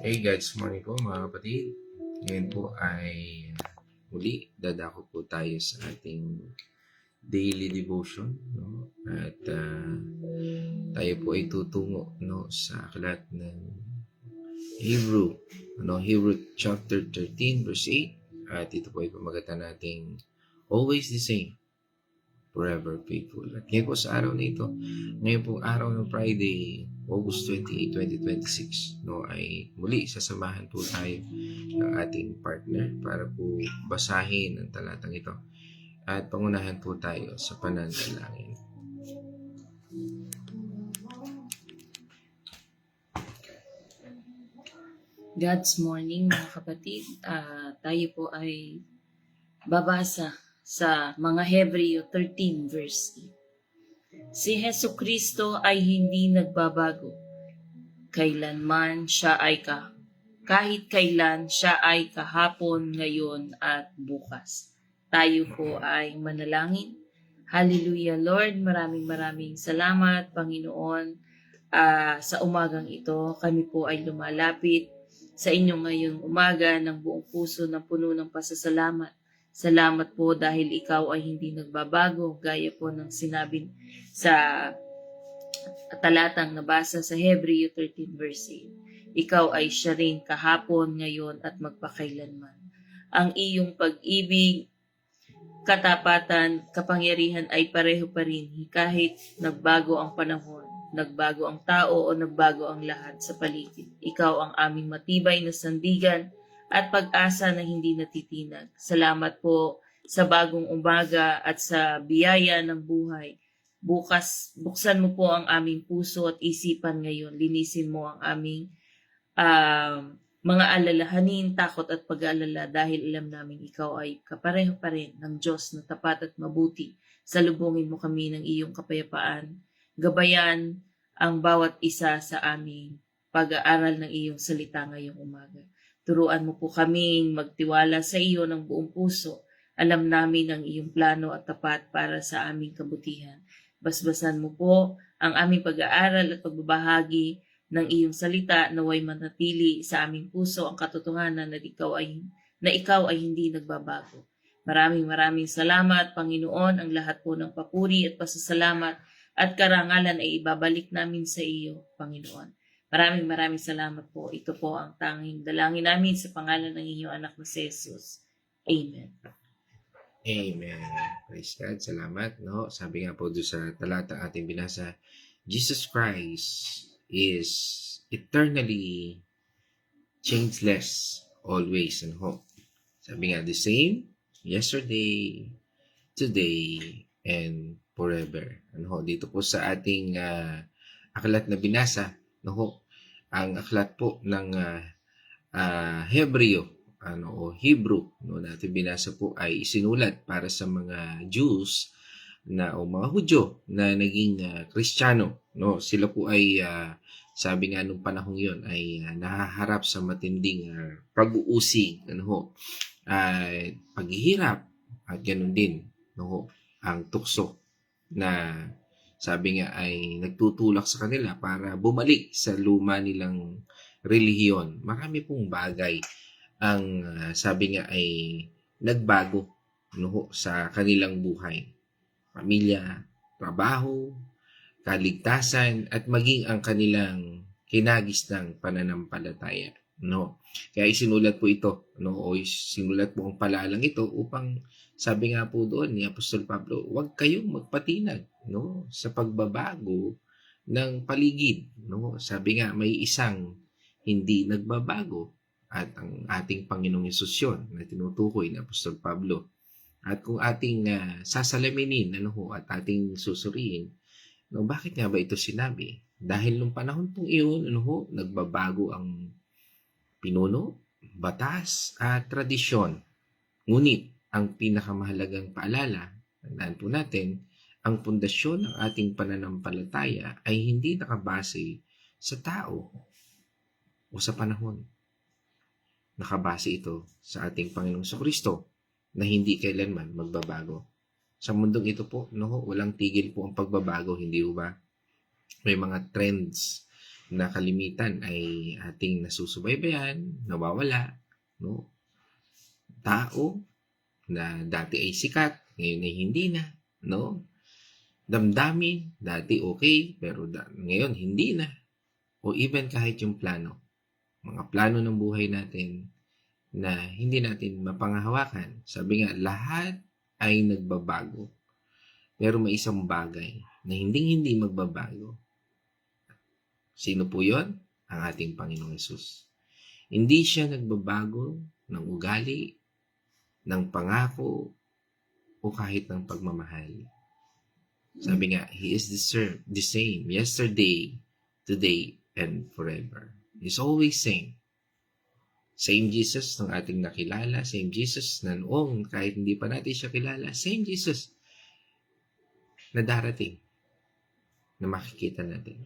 Hey guys, morning po mga kapatid. Ngayon po ay muli dadako po tayo sa ating daily devotion, no? At tayo po ay tutungo, no, sa aklat ng Hebrew chapter 13 verse 8. At ito po ay pamagatan nating always the same, forever faithful. At ngayon po sa araw na ito, ngayon po araw ng Friday, August 28, 2026, no, ay muli sasamahan po tayo ng ating partner para po basahin ang talatang ito at pangunahan po tayo sa pananalangin. God's morning mga kapatid. Tayo po ay babasa sa mga Hebreo 13 verse 8. Si Hesu Kristo ay hindi nagbabago. Kailanman siya ay kahit kailan siya ay kahapon, ngayon at bukas. Tayo po ay manalangin. Hallelujah Lord, maraming salamat Panginoon. Sa umagang ito, kami po ay lumalapit sa inyo ngayong umaga ng buong puso ng puno ng pasasalamat. Salamat po dahil ikaw ay hindi nagbabago, gaya po ng sinabi sa talatang nabasa sa Hebreo 13 verse 8. Ikaw ay siya rin kahapon, ngayon at magpakailanman. Ang iyong pag-ibig, katapatan, kapangyarihan ay pareho pa rin kahit nagbago ang panahon, nagbago ang tao o nagbago ang lahat sa paligid. Ikaw ang aming matibay na sandigan at pag-asa na hindi natitinag. Salamat po sa bagong umaga at sa biyaya ng buhay. Bukas, buksan mo po ang aming puso at isipan ngayon. Linisin mo ang aming mga alalahanin, takot at pag-aalala dahil alam namin ikaw ay kapareho pa rin ng Diyos na tapat at mabuti. Salubungin mo kami ng iyong kapayapaan. Gabayan ang bawat isa sa aming pag-aaral ng iyong salita ngayong umaga. Turuan mo po kaming magtiwala sa iyo ng buong puso. Alam namin ang iyong plano at tapat para sa aming kabutihan. Basbasan mo po ang aming pag-aaral at pagbabahagi ng iyong salita naway manatili sa aming puso ang katotohanan na ikaw ay hindi nagbabago. Maraming salamat, Panginoon. Ang lahat po ng papuri at pasasalamat at karangalan ay ibabalik namin sa iyo, Panginoon. Maraming salamat po. Ito po ang tanging dalangin namin sa pangalan ng inyong anak na si Jesus. Amen. Amen. Praise God. Salamat. No? Sabi nga po doon sa talata ating binasa, Jesus Christ is eternally changeless, always and hope. Sabi nga, the same yesterday, today, and forever. Dito po sa ating aklat na binasa, ang aklat po ng Hebreo, Hebrew, natin binasa po ay isinulat para sa mga Jews o mga Hudyo na naging Kristiyano. Sila po ay sabi nga nung panahong yon ay nahaharap sa matinding pag-uusig, paghihirap at ganun din ang tukso na sabi nga ay nagtutulak sa kanila para bumalik sa luma nilang relihiyon. Marami pong bagay ang sabi nga ay nagbago sa kanilang buhay. Pamilya, trabaho, kaligtasan, at maging ang kanilang kinagisnang pananampalataya. Kaya isinulat po ito, o sinulat po ang palalang ito upang sabi nga po doon ni Apostol Pablo, huwag kayong magpatinag sa pagbabago ng paligid. Sabi nga may isang hindi nagbabago at ang ating Panginoong Hesus yun na tinutukoy ni Apostol Pablo. At kung ating sasalaminin at ating susuriin, bakit nga ba ito sinabi? Dahil nung panahon pong iyon, nagbabago ang pinuno, batas at tradisyon. Ngunit ang pinakamahalagang paalala, tandaan po natin, ang pundasyon ng ating pananampalataya ay hindi nakabase sa tao o sa panahon. Nakabase ito sa ating Panginoong Kristo na hindi kailanman magbabago. Sa mundong ito po, walang tigil po ang pagbabago, hindi ba? May mga trends na kalimitan ay ating nasusubaybayan, nawawala, no? Tao na dati ay sikat, ngayon ay hindi na, no? Damdamin, dati okay, pero ngayon hindi na. O even kahit yung plano, mga plano ng buhay natin na hindi natin mapangahawakan. Sabi nga, lahat ay nagbabago. Pero may isang bagay na hindi magbabago. Sino po yon? Ang ating Panginoong Hesus. Hindi siya nagbabago ng ugali, ng pangako, o kahit ng pagmamahal. Sabi nga, He is the same yesterday, today, and forever. He's always same. Same Jesus ng ating nakilala, same Jesus na noong kahit hindi pa natin siya kilala, same Jesus na darating na makikita natin.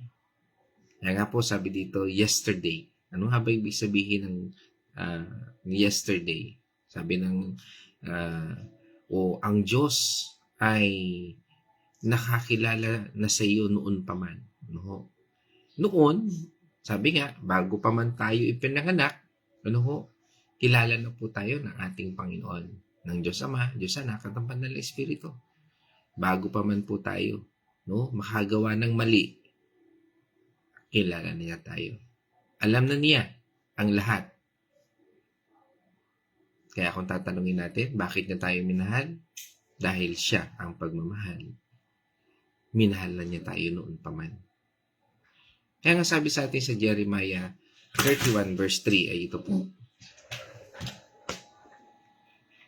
Kaya nga po sabi dito, yesterday. Ano nga ba ibig sabihin ng yesterday? Sabi ng ang Diyos ay nakakilala na sa iyo noon pa man. No? Noon, sabi nga, bago pa man tayo ipinanganak, kilala na po tayo ng ating Panginoon, ng Diyos Ama, Diyos Anak, at ng Banal na Espiritu. Bago pa man po tayo, makagawa ng mali, kilala niya tayo. Alam na niya ang lahat. Kaya kung tatanungin natin, bakit niya tayo minahal? Dahil siya ang pagmamahal. Minahal na niya tayo noon pa man. Kaya nga sabi sa atin sa Jeremiah 31 verse 3 ay ito po.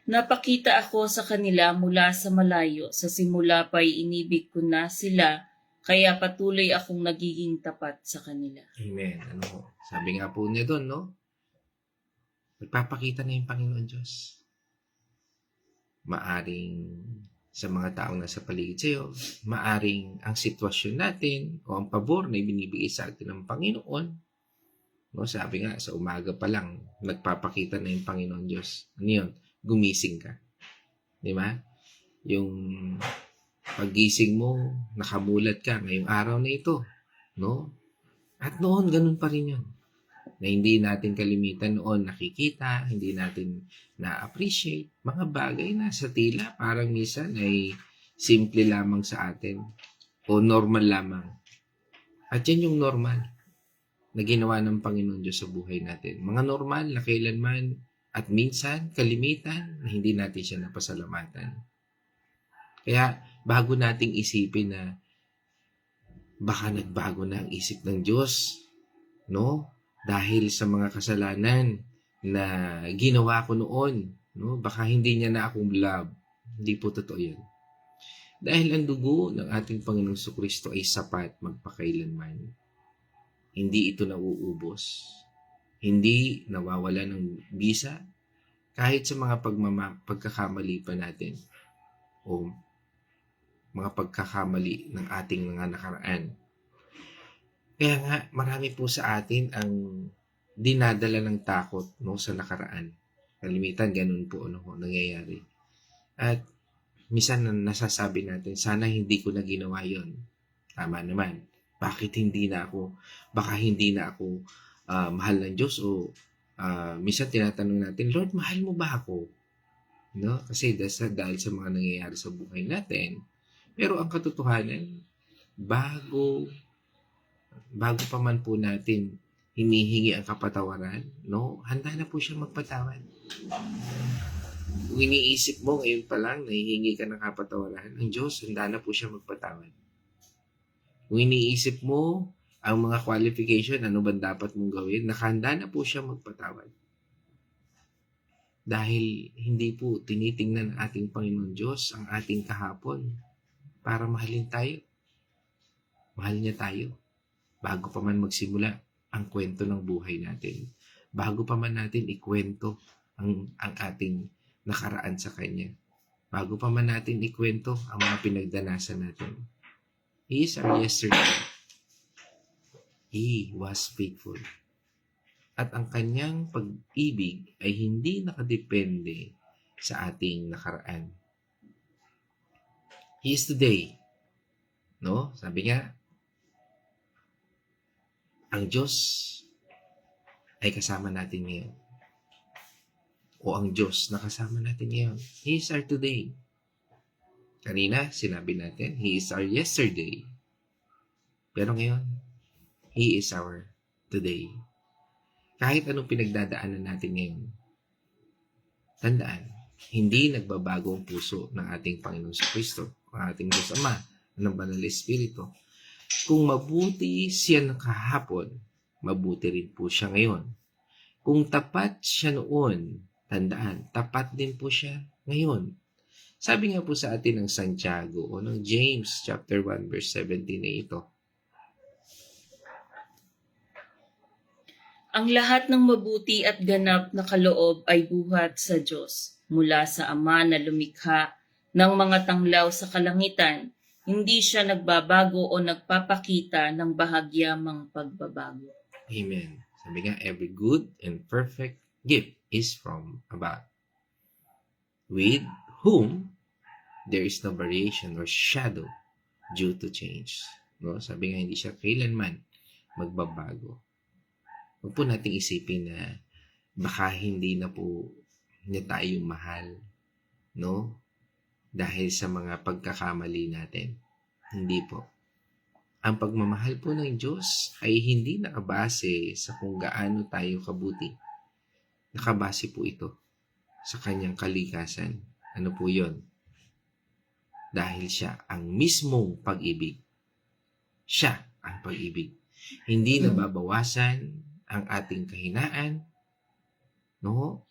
Napakita ako sa kanila mula sa malayo, sa simula pa'y inibig ko na sila, kaya patuloy akong nagiging tapat sa kanila. Amen. Sabi nga po niya doon, no? Nagpapakita na yung Panginoon Diyos. Maaring sa mga taong nasa paligid sa'yo, maaring ang sitwasyon natin o ang pabor na ibinibigay sa atin ng Panginoon, no? Sabi nga, sa umaga pa lang, nagpapakita na yung Panginoon Diyos. Ano yun? Gumising ka. Di ba? Yung paggising mo, nakamulat ka ngayong araw na ito. No? At noon, ganun pa rin yun. Na hindi natin kalimitan noon nakikita, hindi natin na-appreciate. Mga bagay na sa tila, parang minsan ay simple lamang sa atin o normal lamang. At yan yung normal na ginawa ng Panginoon Diyos sa buhay natin. Mga normal na kailanman at minsan, kalimitan na hindi natin siya napasalamatan. Kaya, bago nating isipin na baka nagbago na ang isip ng Diyos, no? Dahil sa mga kasalanan na ginawa ko noon, no? Baka hindi niya na akong love. Hindi po totoo yan. Dahil ang dugo ng ating Panginoong Jesucristo ay sapat magpakailanman. Hindi ito nauubos. Hindi nawawala ng bisa kahit sa mga pagkakamali pa natin o mga pagkakamali ng ating mga nakaraan. Kaya nga, marami po sa atin ang dinadala ng takot, no, sa nakaraan. Kalimitan, ganun po nangyayari. At minsan nasasabi natin, sana hindi ko na ginawa yon. Tama naman. Bakit hindi na ako? Baka hindi na ako mahal ng Diyos o minsan tinatanong natin, Lord, mahal mo ba ako? No? Kasi dahil sa mga nangyayari sa buhay natin. Pero ang katotohanan, bago pa man po natin hinihingi ang kapatawaran, no? Handa na po siya magpatawad. Kung iniisip mo ngayon pa lang, nahihingi ka ng kapatawaran, ang Diyos, handa na po siya magpatawad. Kung iniisip mo ang mga qualification, ano ba dapat mong gawin, nakahanda na po siya magpatawad. Dahil hindi po tinitingnan ng ating Panginoon Diyos ang ating kahapon para mahalin tayo. Mahal niya tayo. Bago pa man magsimula ang kwento ng buhay natin. Bago pa man natin ikwento ang ating nakaraan sa Kanya. Bago pa man natin ikwento ang mga pinagdanasan natin. He is our yesterday. He was faithful. At ang kanyang pag-ibig ay hindi nakadepende sa ating nakaraan. He is today. No? Sabi nga, ang Diyos ay kasama natin ngayon. O ang Diyos na kasama natin ngayon. He is our today. Kanina, sinabi natin, He is our yesterday. Pero ngayon, He is our today. Kahit anong pinagdadaanan natin ngayon, tandaan, hindi nagbabago ang puso ng ating Panginoon sa Kristo, ang ating Diyos Ama, ng Banal na Espiritu. Kung mabuti siya ng kahapon, mabuti rin po siya ngayon. Kung tapat siya noon, tandaan, tapat din po siya ngayon. Sabi nga po sa atin ng Santiago o ng James chapter 1 verse 17 na ito. Ang lahat ng mabuti at ganap na kaloob ay buhat sa Diyos, mula sa Ama na lumikha ng mga tanglaw sa kalangitan. Hindi siya nagbabago o nagpapakita ng bahagyamang pagbabago. Amen. Sabi nga, every good and perfect gift is from above, with whom there is no variation or shadow due to change. No? Sabi nga, hindi siya kailanman magbabago. Huwag po nating isipin na baka hindi na po niya tayo mahal, no? Dahil sa mga pagkakamali natin. Hindi po. Ang pagmamahal po ng Diyos ay hindi nakabase sa kung gaano tayo kabuti. Nakabase po ito sa kanyang kalikasan. Ano po yon? Dahil siya ang mismong pag-ibig. Siya ang pag-ibig. Hindi nababawasan ang ating kahinaan, no?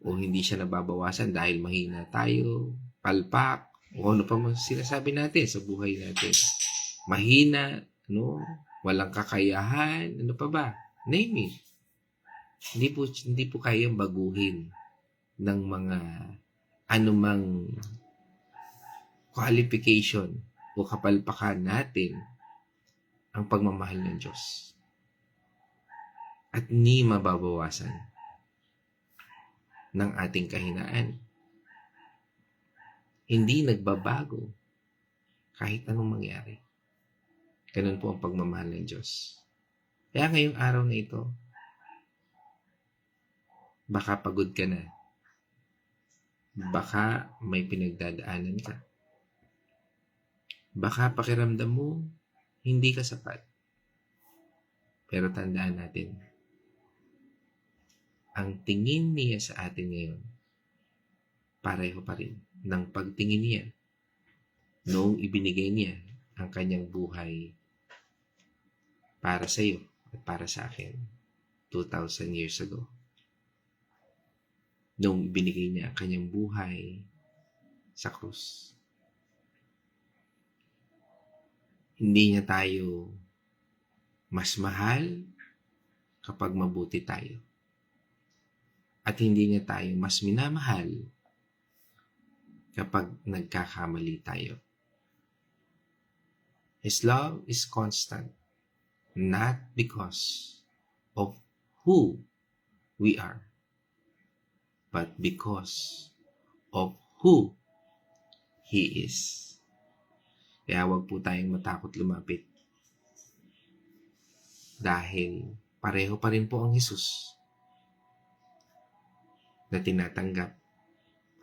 O hindi siya nababawasan dahil mahina tayo, palpak, o ano pa man sinasabi natin sa buhay natin. Mahina, no? Walang kakayahan, ano pa ba? Name it. Hindi po kayang baguhin ng mga anumang qualification o kapalpakan natin ang pagmamahal ng Diyos. At ni mababawasan ng ating kahinaan. Hindi nagbabago kahit anong mangyari. Ganun po ang pagmamahal ng Diyos. Kaya ngayong araw na ito, baka pagod ka na. Baka may pinagdadaanan ka. Baka pakiramdam mo, hindi ka sapat. Pero tandaan natin, ang tingin niya sa atin ngayon, pareho pa rin ng pagtingin niya noong ibinigay niya ang kanyang buhay para sa iyo at para sa akin 2,000 years ago. Noong ibinigay niya ang kanyang buhay sa krus. Hindi niya tayo mas mahal kapag mabuti tayo. At hindi niya tayo mas minamahal kapag nagkakamali tayo. His love is constant, not because of who we are, but because of who He is. Kaya huwag po tayong matakot lumapit. Dahil pareho pa rin po ang Jesus na tinatanggap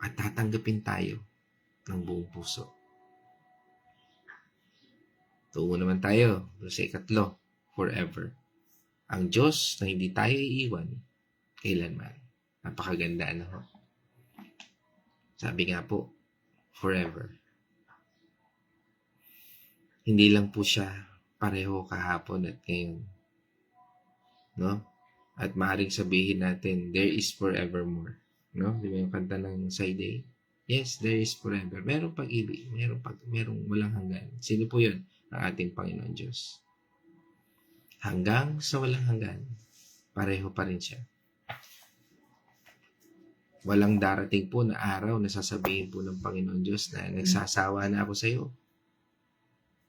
at tatanggapin tayo ng buong puso. Tungo naman tayo sa ikatlo, forever. Ang Diyos na hindi tayo iiwan kailanman. Napakaganda, ano? Sabi nga po, forever. Hindi lang po siya pareho kahapon at ngayon. No? At maaaring sabihin natin, there is forevermore. No? Di ba yung kanta ng Side? Yes, there is forever. Merong pag-ibig. Merong walang hanggan. Sino po yun? Ang ating Panginoon Diyos. Hanggang sa walang hanggan, pareho pa rin siya. Walang darating po na araw na sasabihin po ng Panginoon Diyos na nagsasawa na ako sa iyo.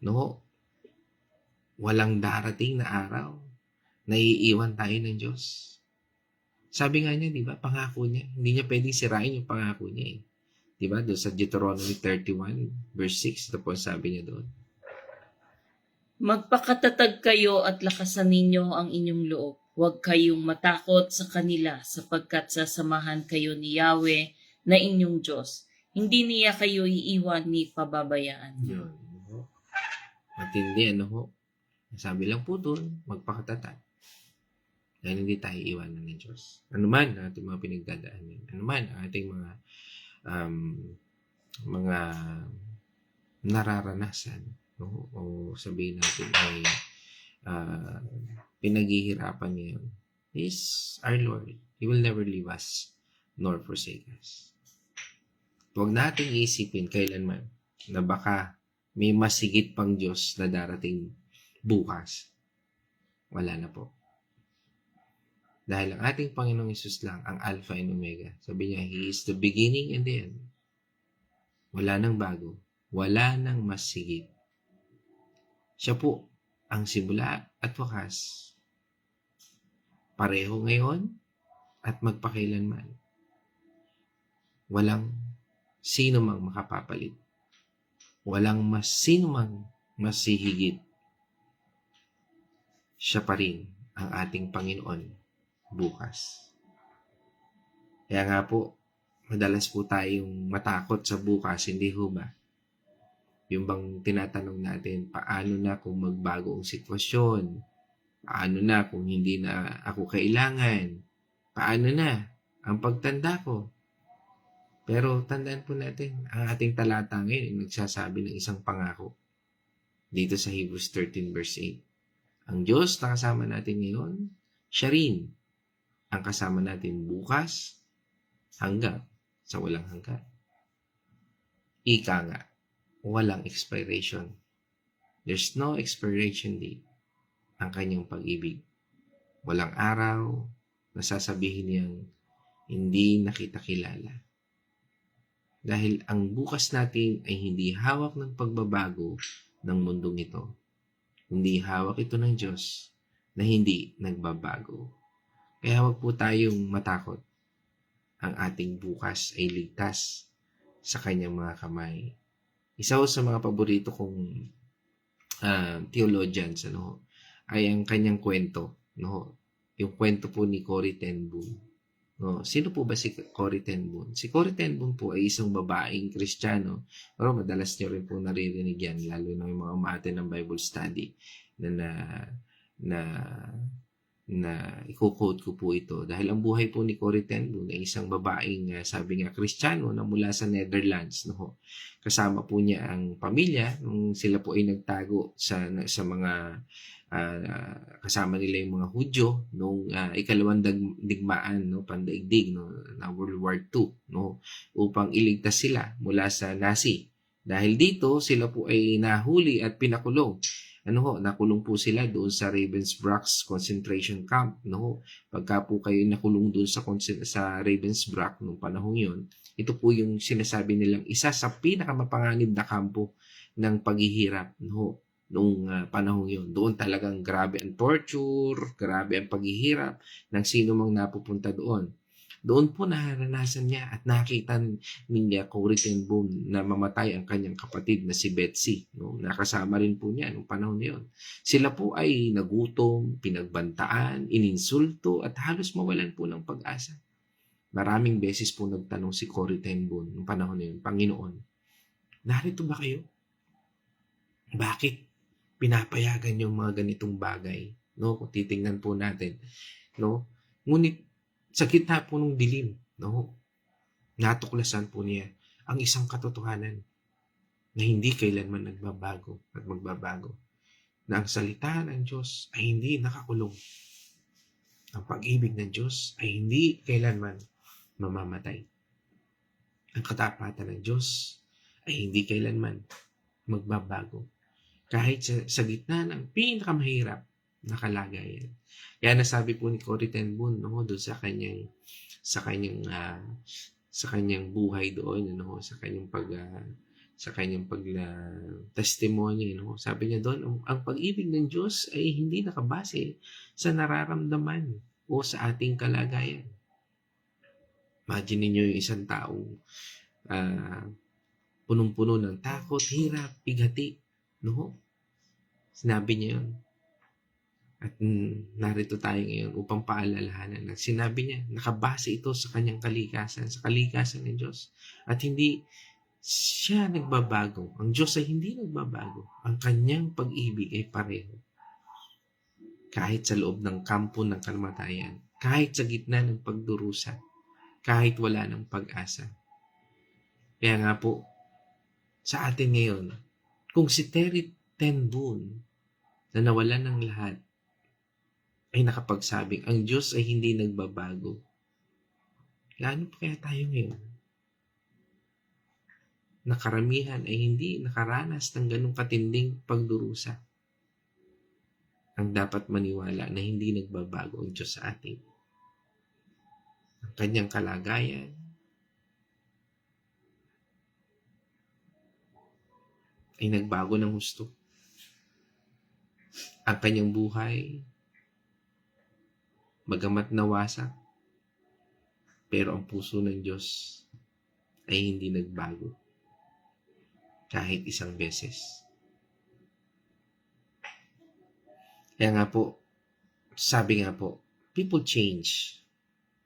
No? Walang darating na araw na iiwan tayo ng Diyos. Sabi nga niya, di ba, pangako niya. Hindi niya pwedeng sirain yung pangako niya eh. Di ba, doon sa Deuteronomy 31, verse 6, ito po ang sabi niya doon. Magpakatatag kayo at lakasan ninyo ang inyong loob. Huwag kayong matakot sa kanila sapagkat sasamahan kayo ni Yahweh na inyong Diyos. Hindi niya kayo iiwan ni pababayaan. Yun. No? Matindi, ano ho? Sabi lang po doon, magpakatatag. Dahil hindi tayo iwanan ng Diyos. Ano man ang ating mga pinagdadaanan. Ano man ang ating mga nararanasan. No? O sabihin natin ay pinaghihirapan ngayon. Is our Lord. He will never leave us nor forsake us. Huwag nating iisipin kailanman na baka may masigit pang Diyos na darating bukas. Wala na po. Dahil ang ating Panginoong Hesus lang ang Alpha and Omega. Sabi niya, He is the beginning and the end. Wala nang bago. Wala nang masigit. Siya po ang simula at wakas. Pareho ngayon at magpakailanman. Walang sino mang makapapalit. Walang sino mang masihigit. Siya pa rin ang ating Panginoon bukas. Kaya nga po, madalas po tayong matakot sa bukas, hindi ho ba? Yung bang tinatanong natin, paano na kung magbago ang sitwasyon? Paano na kung hindi na ako kailangan? Paano na ang pagtanda ko? Pero tandaan po natin, ang ating talata ngayon ay nagsasabi ng isang pangako. Dito sa Hebrews 13 verse 8. Ang Diyos na kasama natin ngayon, siya rin ang kasama natin bukas hanggang sa walang hanggan. Ika nga, walang expiration. There's no expiration date ang kanyang pag-ibig. Walang araw na sasabihin niyang hindi nakita kilala. Dahil ang bukas natin ay hindi hawak ng pagbabago ng mundong ito. Hindi hawak ito ng Diyos na hindi nagbabago. Kaya huwag po tayong matakot. Ang ating bukas ay ligtas sa kanyang mga kamay. Isa sa mga paborito kong theologians ay ang kanyang kwento. Yung kwento po ni Corrie ten Boom. Sino po ba si Corrie ten Boom? Si Corrie ten Boom po ay isang babaeng Kristiyano, pero madalas niyo rin po naririnig yan, lalo na yung mga umate ng Bible study na i-quote ko po ito. Dahil ang buhay po ni Corrie ten Boom ay isang babaeng, sabi nga, Kristiyano na mula sa Netherlands. Kasama po niya ang pamilya nung sila po ay nagtago sa mga kasama nila yung mga Hudyo nung ikalawang digmaan, pandaigdig na World War II, upang iligtas sila mula sa Nazi. Dahil dito sila po ay nahuli at pinakulong. Nakulong po sila doon sa Ravensbrück concentration camp. Pagka po kayo nakulong doon sa Ravensbrück nung panahon yun, ito po yung sinasabi nilang isa sa pinakamapanganib na kampo ng paghihirap. Noong panahon yun. Doon talagang grabe ang torture, grabe ang paghihirap ng sino mang napupunta doon. Doon po naranasan niya at nakita niya Corrie ten Boom na mamatay ang kanyang kapatid na si Betsy. Nakasama rin po niya noong panahon na yun. Sila po ay nagutom, pinagbantaan, ininsulto at halos mawalan po ng pag-asa. Maraming beses po nagtanong si Corrie ten Boom noong panahon na yun, Panginoon, narito ba kayo? Bakit pinapayagan yung mga ganitong bagay? Kung titingnan po natin. Ngunit sa gitna po ng dilim, natuklasan po niya ang isang katotohanan na hindi kailanman nagbabago at magbabago. Na ang salita ng Diyos ay hindi nakakulong. Ang pag-ibig ng Diyos ay hindi kailanman mamamatay. Ang katapatan ng Diyos ay hindi kailanman magbabago. Kahit sa gitna ng pinakamahirap na kalagayan. Kaya nasabi po ni Corrie ten Boom doon sa kanyang buhay doon, sa kanyang testimony, sabi niya doon, ang pag-ibig ng Diyos ay hindi nakabase sa nararamdaman o sa ating kalagayan. Imagine niyo yung isang taong punong-puno ng takot, hirap, bighati, Sinabi niya yun. At narito tayo ngayon upang paalalahanan na sinabi niya, nakabase ito sa kanyang kalikasan, sa kalikasan ng Diyos. At hindi siya nagbabago. Ang Diyos ay hindi nagbabago. Ang kanyang pag-ibig ay pareho. Kahit sa loob ng kampo ng kamatayan, kahit sa gitna ng pagdurusa, kahit wala ng pag-asa. Kaya nga po, sa atin ngayon, kung si Terry Ten Boon na nawalan ng lahat, ay nakapagsabing, ang Diyos ay hindi nagbabago. Gaano pa kaya tayo ngayon? Nakaramihan ay hindi nakaranas ng ganong katinding pagdurusa. Ang dapat maniwala na hindi nagbabago ang Diyos sa atin. Ang kanyang kalagayan ay nagbago ng husto. Ang kanyang buhay, bagamat nawasak, pero ang puso ng Diyos ay hindi nagbago. Kahit isang beses. Kaya nga po, sabi nga po, people change.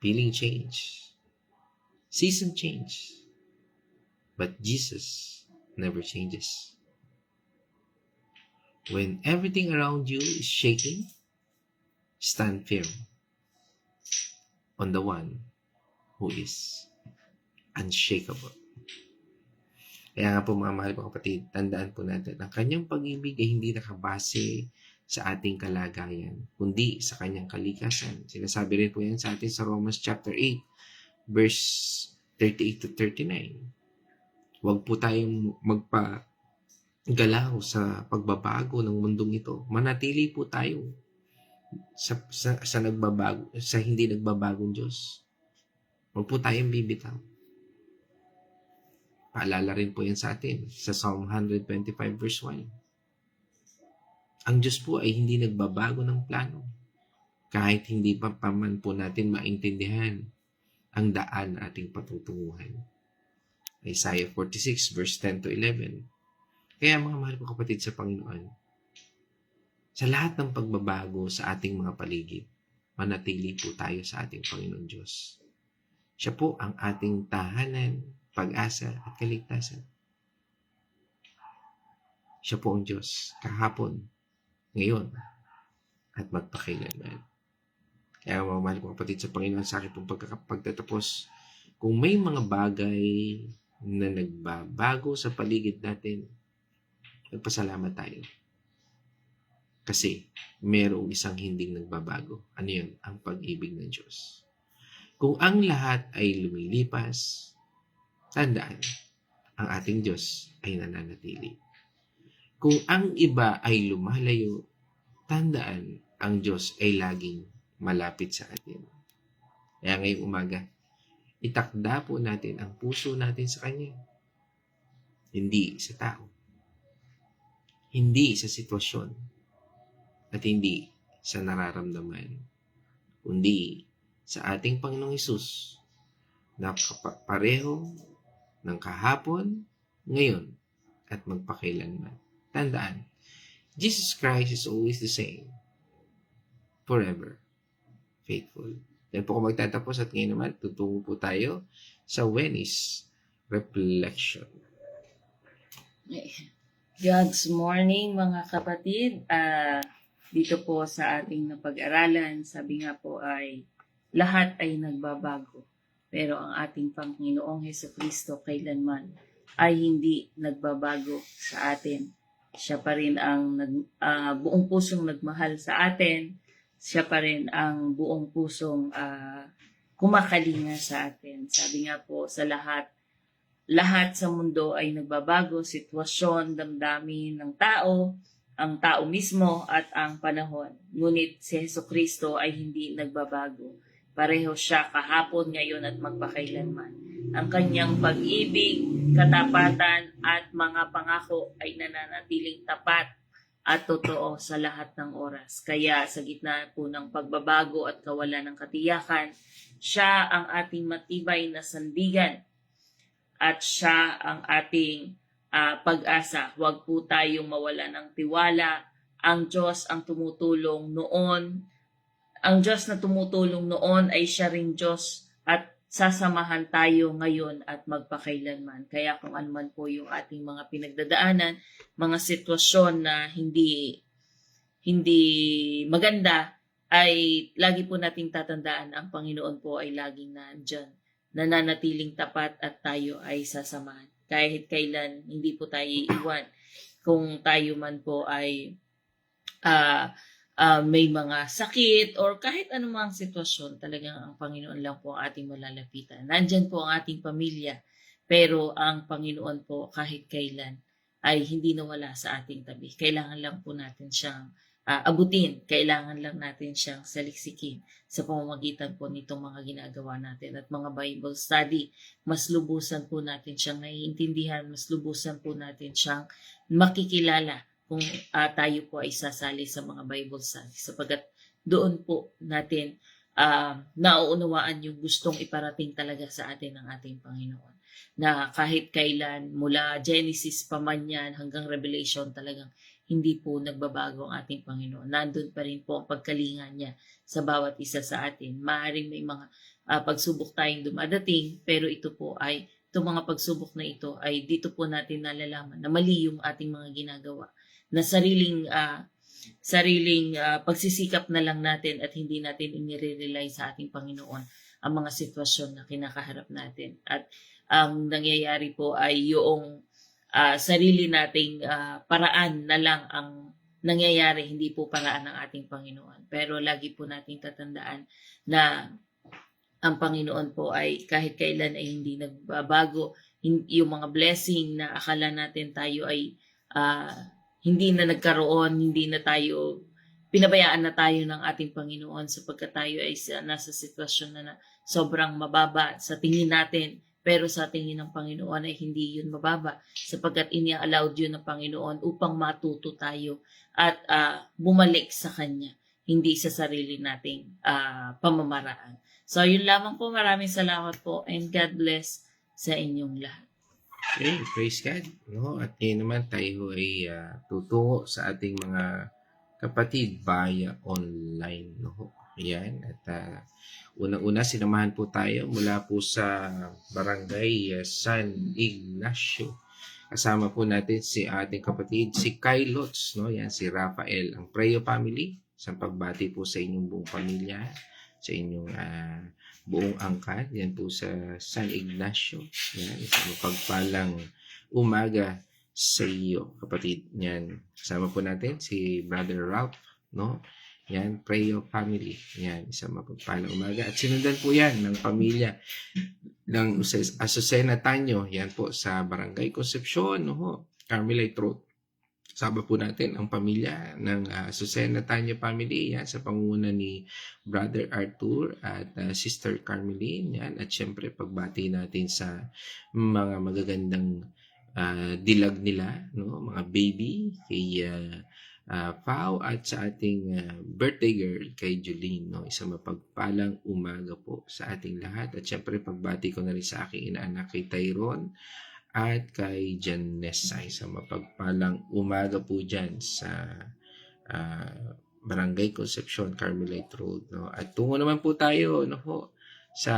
Feeling change. Season change. But Jesus never changes. When everything around you is shaking, stand firm on the one who is unshakable. Kaya nga po mga mahal po kapatid, tandaan po natin, ang kanyang pag-ibig ay hindi nakabase sa ating kalagayan, kundi sa kanyang kalikasan. Sinasabi rin po yan sa atin sa Romans chapter 8, verse 38 to 39. Huwag po tayong magpagalaw sa pagbabago ng mundong ito. Manatili po tayo sa nagbabago, sa hindi nagbabagong Diyos. Huwag po tayong bibitaw. Paalala rin po yan sa atin sa Psalm 125 verse 1. Ang Diyos po ay hindi nagbabago ng plano. Kahit hindi pa man po natin maintindihan ang daan na ating patutunguhan. Isaiah 46 verse 10 to 11. Kaya mga mahal ko kapatid sa Panginoon, sa lahat ng pagbabago sa ating mga paligid, manatili po tayo sa ating Panginoon Diyos. Siya po ang ating tahanan, pag-asa at kaligtasan. Siya po ang Diyos kahapon, ngayon, at magpakailanman. Kaya mga mahal kong kapatid sa Panginoon, sa akin pong pagtatapos, kung may mga bagay na nagbabago sa paligid natin, magpasalamat tayo. Kasi mayroong isang hinding nagbabago. Ano yun? Ang pag-ibig ng Diyos. Kung ang lahat ay lumilipas, tandaan, ang ating Diyos ay nananatili. Kung ang iba ay lumalayo, tandaan, ang Diyos ay laging malapit sa atin. Kaya ngayong umaga, itakda po natin ang puso natin sa Kanya. Hindi sa tao. Hindi sa sitwasyon. At hindi sa nararamdaman. Kundi sa ating Panginoong Hesus na pareho ng kahapon, ngayon, at magpakailanman. Tandaan, Jesus Christ is always the same. Forever. Faithful. Yan po kung magtatapos at ngayon naman, tutungo po tayo sa Venice Reflection. God's morning mga kapatid. Dito po sa ating napag-aralan, sabi nga po ay lahat ay nagbabago. Pero ang ating Panginoong Hesukristo kailanman ay hindi nagbabago sa atin. Siya pa rin ang buong pusong nagmahal sa atin. Siya pa rin ang buong pusong kumakalinga sa atin. Sabi nga po sa lahat sa mundo ay nagbabago, sitwasyon, damdamin ng tao, ang tao mismo at ang panahon. Ngunit si Hesukristo ay hindi nagbabago. Pareho siya kahapon, ngayon at magpakailanman. Ang kanyang pag-ibig, katapatan at mga pangako ay nananatiling tapat at totoo sa lahat ng oras. Kaya sa gitna po ng pagbabago at kawalan ng katiyakan, siya ang ating matibay na sandigan at siya ang ating pag-asa. Huwag po tayong mawala ng tiwala ang Diyos ang tumutulong noon. Ang Diyos na tumutulong noon ay siya ring Diyos at sasamahan tayo ngayon at magpakailanman. Kaya kung ano man po yung ating mga pinagdadaanan, mga sitwasyon na hindi maganda, ay lagi po nating tatandaan ang Panginoon po ay laging nandyan, nananatiling tapat at tayo ay sasamahan. Kahit kailan, hindi po tayo iiwan. Kung tayo man po ay may mga sakit or kahit anumang sitwasyon, talagang ang Panginoon lang po ang ating malalapitan. Nandyan po ang ating pamilya, pero ang Panginoon po kahit kailan ay hindi nawala sa ating tabi. Kailangan lang po natin siyang abutin. Kailangan lang natin siyang saliksikin sa pamamagitan po nitong mga ginagawa natin at mga Bible study. Mas lubusan po natin siyang naiintindihan, mas lubusan po natin siyang makikilala kung tayo po ay sasali sa mga Bible study, sapagkat doon po natin nauunawaan yung gustong iparating talaga sa atin ng ating Panginoon. Na kahit kailan, mula Genesis pa man yan hanggang Revelation, talagang hindi po nagbabago ang ating Panginoon. Nandun pa rin po ang pagkalinga niya sa bawat isa sa atin. Maaaring may mga pagsubok tayong dumadating, pero itong mga pagsubok na ito ay dito po natin nalalaman na mali yung ating mga ginagawa, na sariling pagsisikap na lang natin at hindi natin inire-rely sa ating Panginoon ang mga sitwasyon na kinakaharap natin. At ang nangyayari po ay yung sarili nating paraan na lang ang nangyayari, hindi po paraan ng ating Panginoon. Pero lagi po nating tatandaan na ang Panginoon po ay kahit kailan ay hindi nagbabago. Yung mga blessing na akala natin tayo ay hindi na nagkaroon, hindi na tayo, pinabayaan na tayo ng ating Panginoon sapagkat tayo ay nasa sitwasyon na sobrang mababa sa tingin natin. Pero sa tingin ng Panginoon ay hindi yun mababa sapagkat ini-allowed yun ng Panginoon upang matuto tayo at bumalik sa Kanya, hindi sa sarili nating pamamaraan. So yun lamang po, maraming salamat po and God bless sa inyong lahat. Okay, praise God. No? At ngayon naman tayo ay tutungo sa ating mga kapatid via online. No? Ayan. At unang-una, sinamahan po tayo mula po sa Barangay San Ignacio. Kasama po natin si ating kapatid, si Kyle Lutz. No? Yan, si Rafael, ang Preo family. Isang pagbati po sa inyong buong pamilya, sa inyong buong angkan. Yan po sa San Ignacio. Yan, isang pagpalang umaga sa iyo, kapatid. Yan, kasama po natin si Brother Ralph, no? Yan, Preo family. Yan, isang mapagpalang umaga. At sinundan po yan ng pamilya ng Azucena Tanyo. Yan po sa Barangay Concepcion, no? Carmelite Road. Kasama po natin ang pamilya ng Azucena Tanyo family, yan, sa pangunguna ni Brother Arthur at Sister Carmeline. Yan. At syempre, pagbati natin sa mga magagandang dilag nila, no? Mga baby, kay Pao at sa ating birthday girl, kay Jolene. No? Isang mapagpalang umaga po sa ating lahat. At syempre, pagbati ko na rin sa aking inaanak kay Tyrone at kay Janessa. Isang mapagpalang umaga po dyan sa Barangay Concepcion, Carmelite Road. No? At tungo naman po tayo, no, sa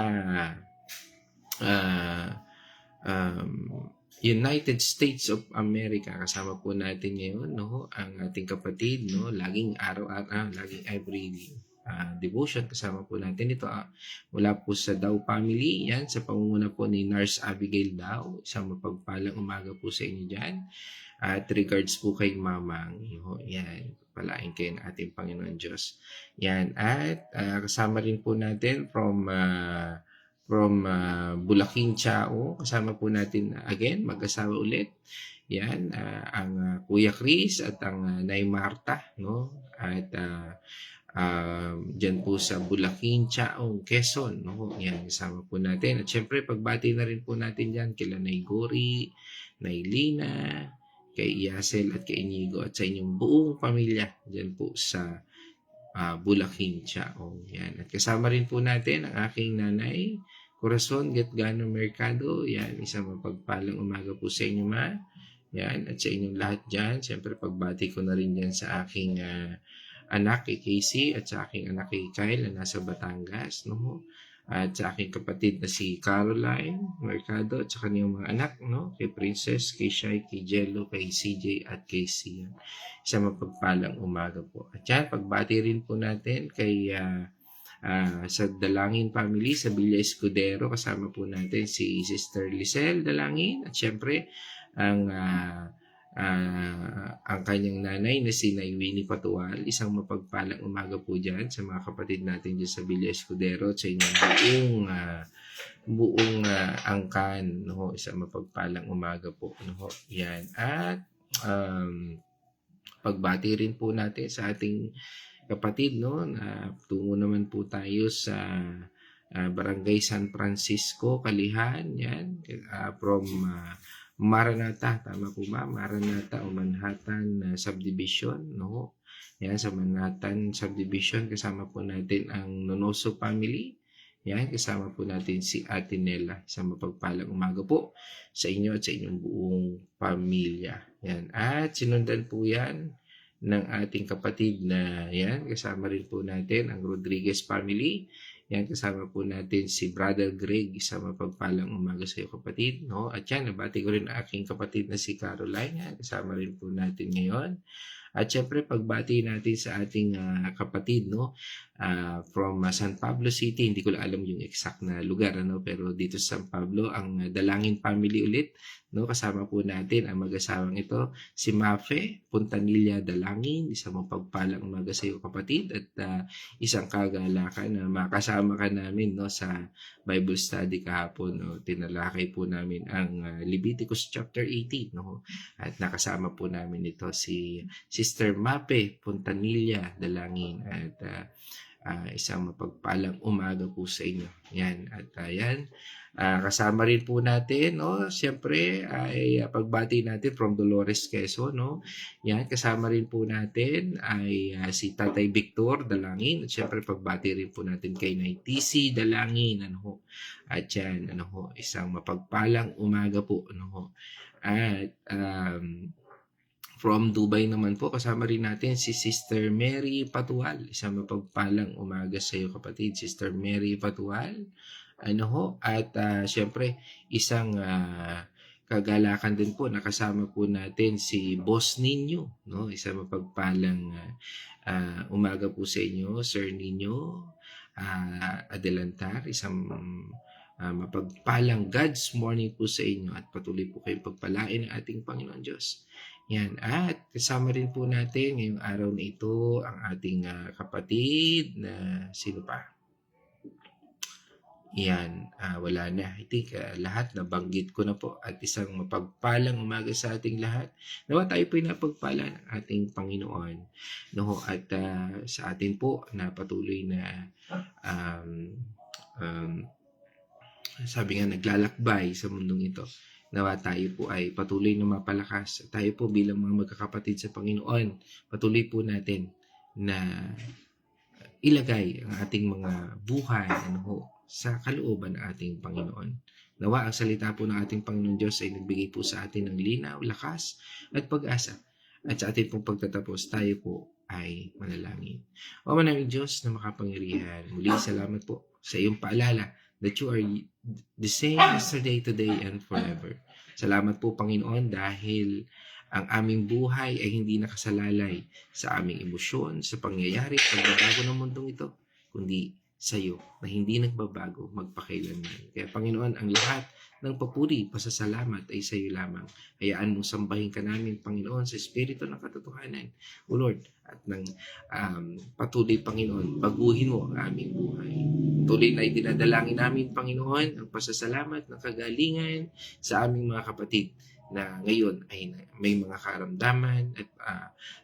United States of America. Kasama po natin ngayon, no, ang ating kapatid, no, laging araw-araw, laging every devotion. Kasama po natin ito mula po sa Dow family. Yan, sa pangunguna po ni Nurse Abigail Dow. Isang mapagpalang umaga po sa inyo dyan. At regards po kay Mamang. Yan, palain kayo ng ating Panginoon Diyos. Yan, at kasama rin po natin from Bulaking Chao. Kasama po natin again, mag-asawa ulit. Yan, ang Kuya Chris at ang Nay Marta, no? At dyan po sa Bulaking Chao, Quezon, no? Yan, kasama po natin. At syempre, pagbati na rin po natin dyan kila Nay Gori, Nay Lina, kay Yasel at kay Inigo at sa inyong buong pamilya dyan po sa Bulaking Chao. Yan. At kasama rin po natin ang aking nanay, Corazon Gatgano Mercado. Yan, isang mapagpalang umaga po sa inyo, ma. Yan, at sa inyong lahat dyan, siyempre pagbati ko na rin yan sa aking anak kay Casey at sa aking anak kay Kyle na nasa Batangas, no? At sa aking kapatid na si Caroline Mercado at sa kanyang mga anak, no? Kay Princess, kay Shai, kay Jello, kay CJ at kay Sia. Isang mapagpalang umaga po. At yan, pagbati rin po natin kay sa Dalangin family sa Villa Escudero, kasama po natin si Sister Lisel Dalangin at syempre ang kanyang nanay na si Winnie Patual. Isang mapagpalang umaga po dyan sa mga kapatid natin dyan sa Villa Escudero at sa inyong buong angkan, no? Isang mapagpalang umaga po, no? Yan. At pagbati rin po natin sa ating kapatid, no, na tungo naman po tayo sa Barangay San Francisco, Kalihan, yan, from Maranatha, tama po ba? Maranatha o Manhattan Subdivision, no? Yan, sa Manhattan Subdivision, kasama po natin ang Nonoso family. Yan, kasama po natin si Ate Nela. Isang mapagpalang umaga po sa inyo at sa inyong buong pamilya. Yan, at sinundan po yan ng ating kapatid na yan, kasama rin po natin ang Rodriguez family. Yan, kasama po natin si Brother Greg, isang mapagpalang umaga sa iyo kapatid, no? At yan, nabati ko rin ang aking kapatid na si Caroline, yan, kasama rin po natin ngayon. At syempre, pagbati natin sa ating kapatid, no? From San Pablo City, hindi ko lang alam yung exact na lugar, ano? Pero dito sa San Pablo, ang Dalangin family ulit, no? Kasama po natin ang mag-asawang ito, si Mafe Puntanilla Dalangin, isang mapagpalang umaga sa iyo kapatid, at isang kagalakan na makasama ka namin, no, sa Bible study kahapon, no? Tinalakay po namin ang Leviticus chapter 18, no? At nakasama po namin ito si Sister Mape Puntanilla Dalangin, at isang mapagpalang umaga po sa inyo. Yan, at yan, kasama rin po natin, no, siyempre ay pagbati natin from Dolores, Quezon, no. Yan, kasama rin po natin ay si Tatay Victor Dalangin, at siyempre pagbati rin po natin kay Nay TC Dalangin, ano ho. At yan, ano ho, isang mapagpalang umaga po, ano ho. At from Dubai naman po, kasama rin natin si Sister Mary Patual. Isang mapagpalang umaga sa iyo kapatid, Sister Mary Patual. Ano ho, at syempre isang kagalakan din po, nakasama po natin si Boss Ninyo, no? Isang mapagpalang umaga po sa inyo, Sir Ninyo Adelantar. Isang mapagpalang God's morning po sa inyo, at patuloy po kayong pagpalain ng ating Panginoon Diyos. Yan, at kasama rin po natin ngayong araw na ito ang ating kapatid na sino pa? Yan, wala na. I think lahat nabanggit ko na po, at isang mapagpalang umaga sa ating lahat. Nawa tayo po napagpala ng ating Panginoon. No? At sa atin po na patuloy na sabi nga naglalakbay sa mundong ito. Nawa tayo po ay patuloy na mapalakas. Tayo po bilang mga magkakapatid sa Panginoon, patuloy po natin na ilagay ang ating mga buhay sa kalooban ng ating Panginoon. Nawa ang salita po ng ating Panginoon Diyos ay nagbigay po sa atin ng linaw, lakas at pag-asa. At sa ating pong pagtatapos, tayo po ay manalangin. O manaming Diyos na makapangyarihan, muli salamat po sa iyong paalala that you are the same yesterday, today, and forever. Salamat po, Panginoon, dahil ang aming buhay ay hindi nakasalalay sa aming emosyon, sa pangyayari, pagbabago ng mundong ito, kundi sa iyo na hindi nagbabago magpakailanman. Kaya, Panginoon, ang lahat ng papuri, pasasalamat ay sa iyo lamang. Hayaan mong sambahin ka namin, Panginoon, sa Espiritu ng katotohanan, O Lord, at ng patuloy, Panginoon, baguhin mo ang aming buhay. Tuloy na idinadalangin namin, Panginoon, ang pasasalamat ng kagalingan sa aming mga kapatid na ngayon ay may mga karamdaman, at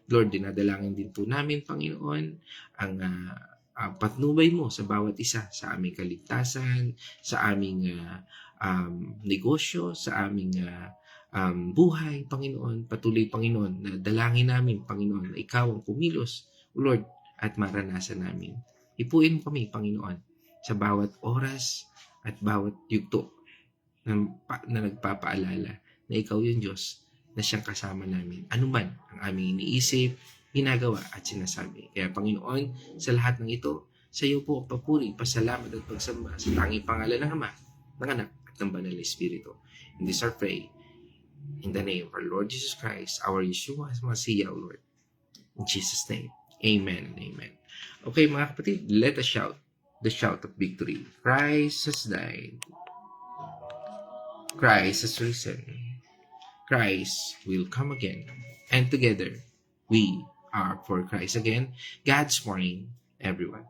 Lord, dinadalangin din po namin, Panginoon, ang patnubay mo sa bawat isa, sa aming kaligtasan, sa aming negosyo, sa aming buhay, Panginoon. Patuloy, Panginoon, na dalangin namin, Panginoon, na ikaw ang kumilos, Lord, at maranasan namin. Ipuin mo kami, Panginoon, sa bawat oras at bawat yugto na nagpapaalala na ikaw yung Diyos na siyang kasama namin. Anuman ang aming iniisip, ginagawa at sinasabi. Kaya Panginoon, sa lahat ng ito, sa iyo po ang papuri, pasalamat at pagsamba sa tanging pangalan ng Ama, ng Anak at ng Banal na Espiritu. In this our pray, in the name of our Lord Jesus Christ, our Yeshua Masiya, O Lord. In Jesus' name, amen and amen. Okay mga kapatid, let us shout the shout of victory. Christ has died. Christ has risen. Christ will come again. And together, we are for Christ again. God's morning, everyone.